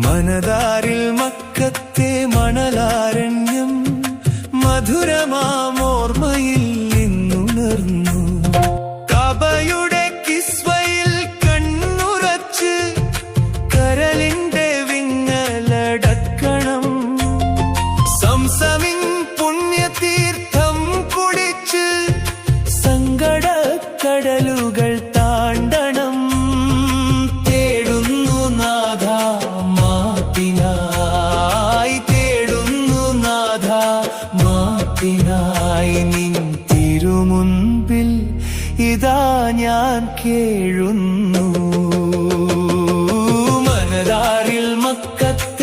മനതാരിൽ മക്കത്തെ മണലാരണ്യം മധുരമാമോർമ്മയിൽ നിന്നുണർന്നു. കബയുടെ കിസ്വയിൽ കണ്ണുറച്ച് കരളിന്റെ വിങ്ങലടക്കണം. സംസമിൻ പുണ്യതീർത്ഥം കുടിച്ച് സങ്കടക്കടലുകൾ താണ്ടണം. തേടുന്നു നാഥ മാപ്പിനായി, തേടുന്നു നാഥ മാപ്പിനായി. നിൻ തിരുമുൻപിൽ ഇതാ ഞാൻ കേഴുന്നു. മനതാരിൽ മക്കത്ത്